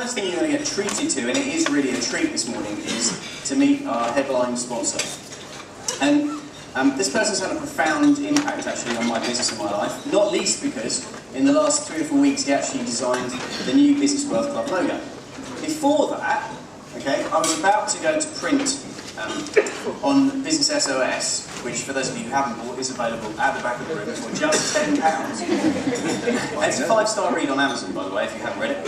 first thing you're going to get treated to, and it is really a treat this morning, is to meet our headline sponsor. And this person's had a profound impact actually on my business and my life, not least because in the last 3 or 4 weeks he actually designed the new Business Wealth Club logo. Before that, okay, I was about to go to print on Business SOS, which for those of you who haven't bought is available at the back of the room for just £10. It's a 5-star read on Amazon, by the way, if you haven't read it.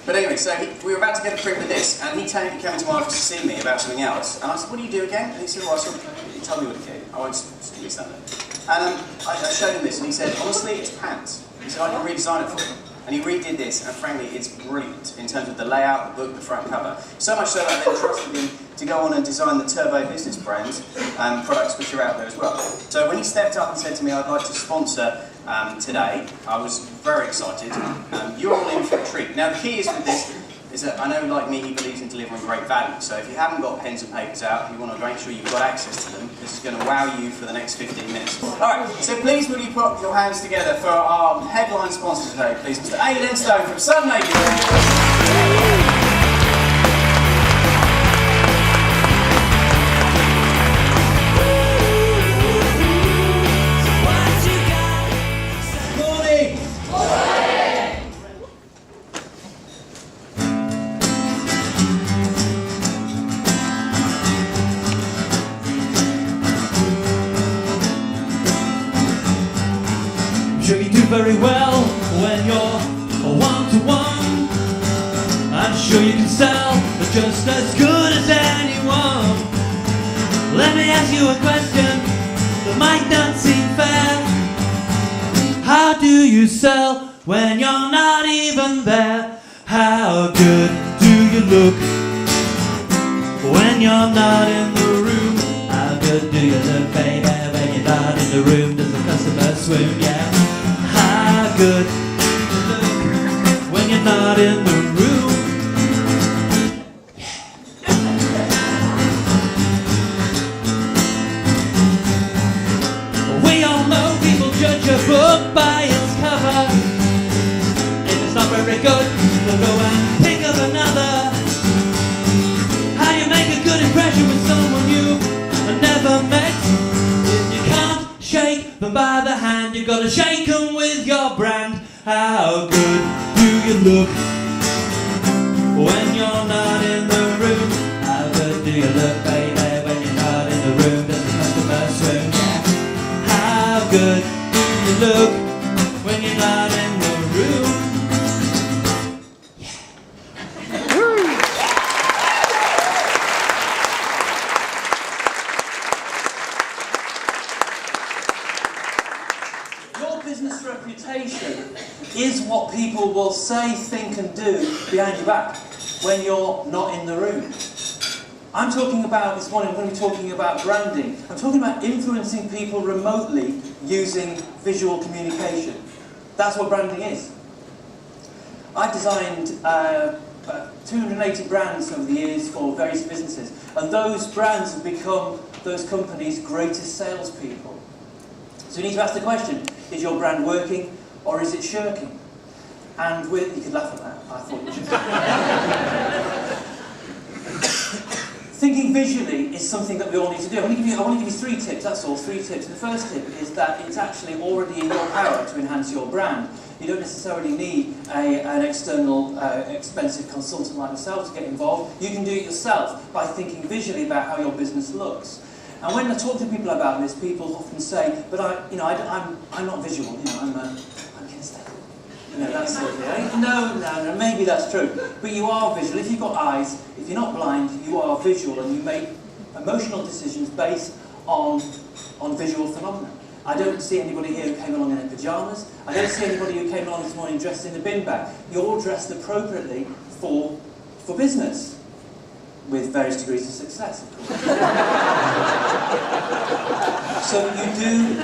But anyway, so we were about to get a print with this, and he came into my office to see me about something else. And I said, "What do you do again?" And he said, "Well, tell me what you do." I won't just give you something. And I showed him this, and he said, "Honestly, it's pants." He said, "I can redesign it for you." And he redid this, and frankly, it's brilliant in terms of the layout, the book, the front cover. So much so that I then trusted him to go on and design the Turbo Business brand products which are out there as well. So when he stepped up and said to me, "I'd like to sponsor today," I was very excited. You're all in for a treat. Now the key is with this, is that I know, like me, he believes in delivering great value. So if you haven't got pens and papers out, you want to make sure you've got access to them. This is going to wow you for the next 15 minutes. All right, so please will you put your hands together for our headline sponsor today, please, Mr. Ayd Instone from Sun Making. Sure you do very well when you're a one-to-one. I'm sure you can sell just as good as anyone. Let me ask you a question that might not seem fair. How do you sell when you're not even there? How good do you look when you're not in the room? How good do you look, baby, when you're not in the room? Does the customer swoon? Yeah. How good do you look when you're not in the room? Yeah. We all know people judge a book by its cover. If it's not very good, they'll go and pick up another. How do you make a good impression with someone you've never met? If you can't shake them by the hand, you've got to shake them with your brand. How good do you look when you're not in the room? How good do you look, baby, when you're not in the room? Does the customer swoon? Yeah. How good do you look when you're not in the room? Business reputation is what people will say, think and do behind your back when you're not in the room. I'm talking about, this morning I'm going to be talking about branding. I'm talking about influencing people remotely using visual communication. That's what branding is. I've designed 280 brands over the years for various businesses, and those brands have become those companies' greatest salespeople. So you need to ask the question, is your brand working or is it shirking? And you could laugh at that, I thought you should. Thinking visually is something that we all need to do. I want to give you 3 tips, that's all, 3 tips. The first tip is that it's actually already in your power to enhance your brand. You don't necessarily need an external expensive consultant like myself to get involved. You can do it yourself by thinking visually about how your business looks. And when I talk to people about this, people often say, "But I'm not visual. I'm kinesthetic." That sort of thing. No, maybe that's true, but you are visual. If you've got eyes, if you're not blind, you are visual, and you make emotional decisions based on visual phenomena. I don't see anybody here who came along in their pajamas. I don't see anybody who came along this morning dressed in a bin bag. You're all dressed appropriately for business, with various degrees of success, of course. So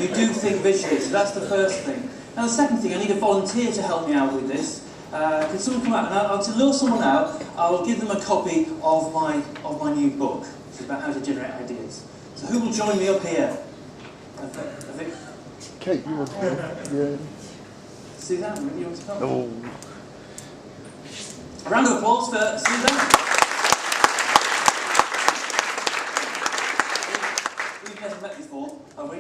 you do think visually, so that's the first thing. Now the second thing, I need a volunteer to help me out with this. Can someone come out? And to lure someone out, I'll give them a copy of my new book. It's about how to generate ideas. So who will join me up here? Kate, you want to come? Yeah. Suzanne, you want to come? Oh. A round of applause for Suzanne. We've never met before, have we?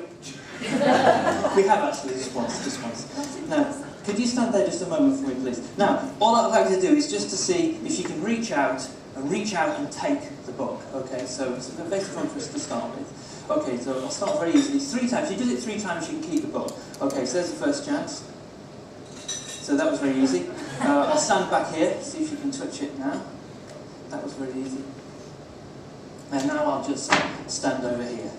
We have actually, just once. Now, could you stand there just a moment for me, please? Now, all I'd like to do is just to see if you can reach out and take the book. Okay, so it's a basic one for us to start with. Okay, so I'll start very easily. 3 times. If you do it 3 times, you can keep the book. Okay, so there's the first chance. So that was very easy. I'll stand back here, see if you can touch it now. That was very easy. And now I'll just stand over here.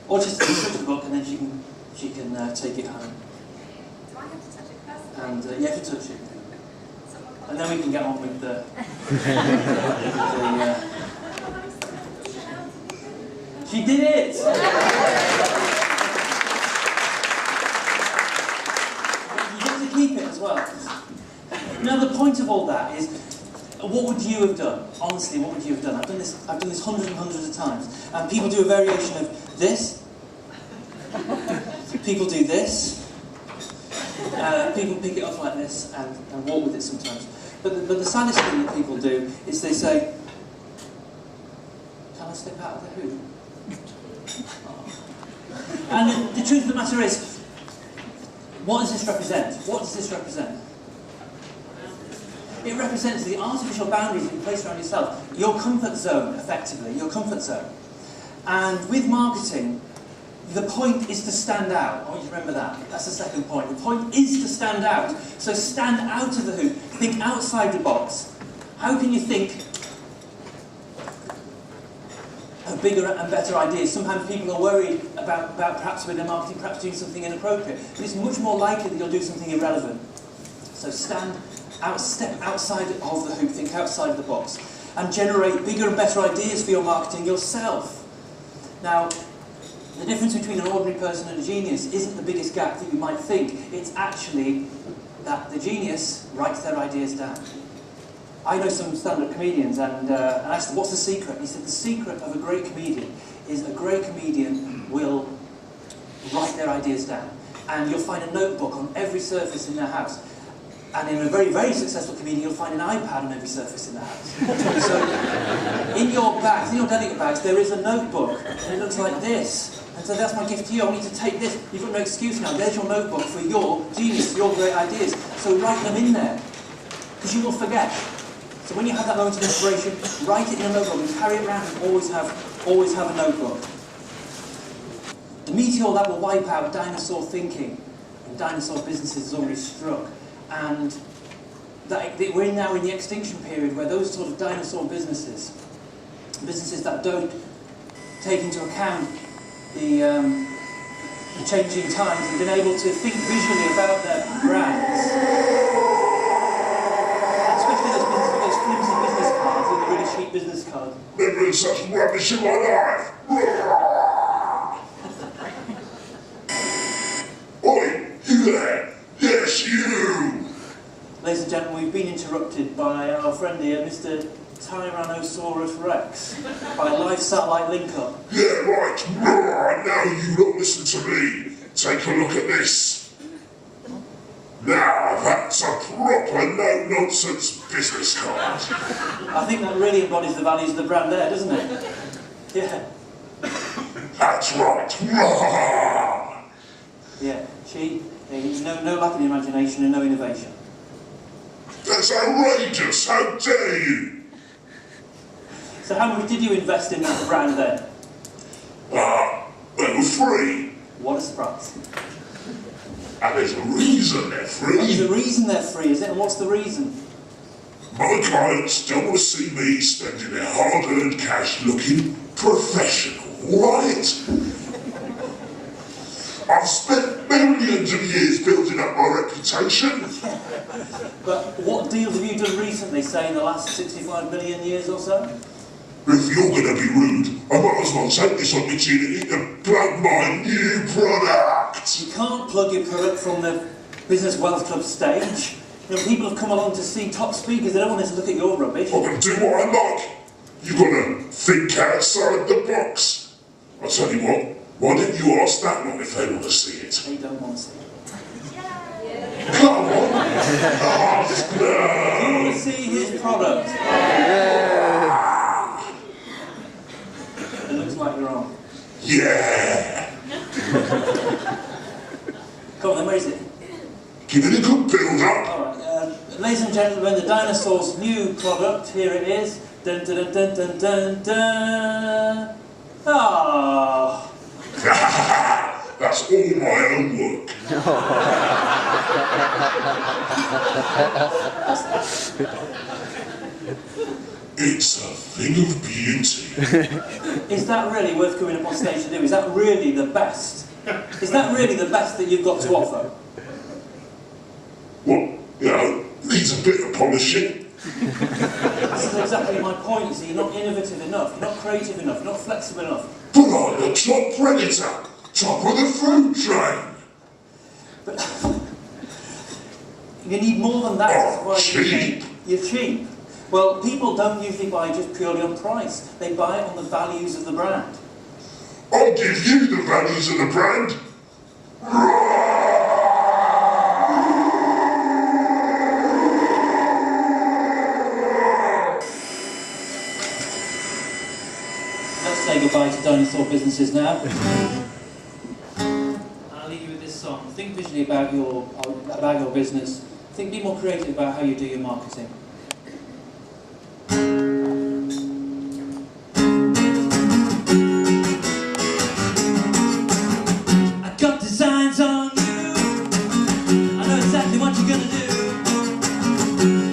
Or just touch the book and then she can take it home. Do I have to touch it first? And you have to touch it. And then we can get on with the... She did it! You get to keep it as well. Now the point of all that is, what would you have done? Honestly, what would you have done? I've done this hundreds and hundreds of times. And people do a variation of this. People do this. People pick it up like this and walk with it sometimes. But the saddest thing that people do is they say, "Can I slip out of the hoop?" Oh. And the truth of the matter is, what does this represent? What does this represent? It represents the artificial boundaries that you place around yourself, your comfort zone, effectively, your comfort zone. And with marketing, the point is to stand out. I want you to remember that. That's the second point. The point is to stand out. So stand out of the hoop. Think outside the box. How can you think of bigger and better ideas? Sometimes people are worried about perhaps with their marketing, perhaps doing something inappropriate. But it's much more likely that you'll do something irrelevant. So step outside of the hoop. Think outside of the box. And generate bigger and better ideas for your marketing yourself. Now, the difference between an ordinary person and a genius isn't the biggest gap that you might think. It's actually that the genius writes their ideas down. I know some stand-up comedians, and I asked them, what's the secret? He said, the secret of a great comedian is a great comedian will write their ideas down. And you'll find a notebook on every surface in their house. And in a very, very successful comedian, you'll find an iPad on every surface in the house. So, in your bags, in your delegate bags, there is a notebook, and it looks like this. And so that's my gift to you. I want you to take this. You've got no excuse now. There's your notebook for your genius, your great ideas. So write them in there, because you will forget. So when you have that moment of inspiration, write it in a notebook and carry it around, and always have a notebook. The meteor that will wipe out dinosaur thinking and dinosaur businesses has already struck. And we're now in the extinction period where those sort of dinosaur businesses that don't take into account the changing times and been able to think visually about their brands, especially those flimsy business cards and the really cheap business cards. Never been such rubbish in my life. Oi, you there? Yes, you! Ladies and gentlemen, we've been interrupted by our friend here, Mr. Tyrannosaurus Rex, by a live satellite link-up. Yeah, right. Now you lot listen to me. Take a look at this. Now that's a proper no-nonsense business card. I think that really embodies the values of the brand there, doesn't it? Yeah. That's right. Yeah, no lack of imagination and no innovation. That's outrageous. How dare you? So how much did you invest in that brand then? They were free. What a surprise. And there's a reason they're free. There's a reason they're free, is it? And what's the reason? My clients don't want to see me spending their hard-earned cash looking professional, right? I've spent millions of years building up my reputation. But what deals have you done recently, say in the last 65 million years or so? If you're going to be rude, I might as well take this opportunity to plug my new product. You can't plug your product from the Business Wealth Club stage. You know, people have come along to see top speakers, they don't want to look at your rubbish. I can do what I like. You've got to think outside the box. I'll tell you what, why don't you ask that one if they want to see it? They don't want to see it. Come on! Do you want to see his product? It looks like you're on. Yeah! Come on then, where is it? Give it a good build up. Alright, ladies and gentlemen, the dinosaur's new product, here it is. Dun dun dun dun dun dun dun. Ah. That's all my own work. It's a thing of beauty. Is that really worth coming up on stage to do? Is that really the best? Is that really the best that you've got to offer? Well, you know, needs a bit of polishing. This is exactly my point. You see, you're not innovative enough, you're not creative enough, you're not flexible enough. But I'm the top predator, top of the food chain. But you need more than that. That's why Cheap. You're cheap. Well, people don't usually buy just purely on price. They buy it on the values of the brand. I'll give you the values of the brand. Let's say goodbye to dinosaur businesses now. I'll leave you with this song. Think visually about your business. Be more creative about how you do your marketing. I got designs on you. I know exactly what you're gonna do.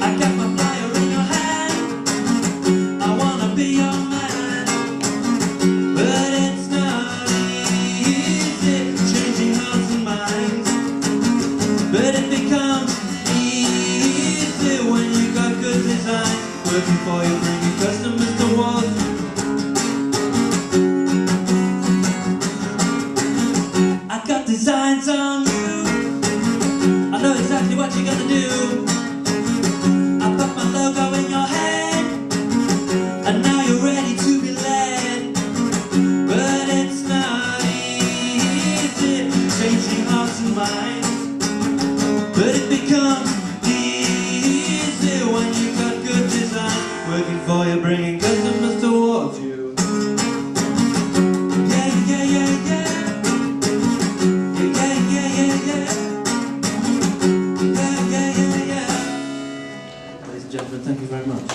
I got my flyer in your hand. I wanna be your man. But it's not easy changing hearts and minds. But it becomes easy when you got good design. Working for you, bringing customers towards you. I got designs on you. I know exactly what you're gonna do. I put my logo in your head, and now you're ready to be led. But it's not easy changing hearts and minds. But it becomes easy when you got good design. Working for you, bringing customers towards you. Yeah, yeah, yeah, yeah. Yeah, yeah, yeah, yeah, yeah. Yeah, yeah, yeah, yeah. Ladies and gentlemen, thank you very much.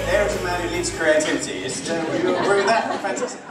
There is a man who leads creativity. Is, you agree with that? Fantastic.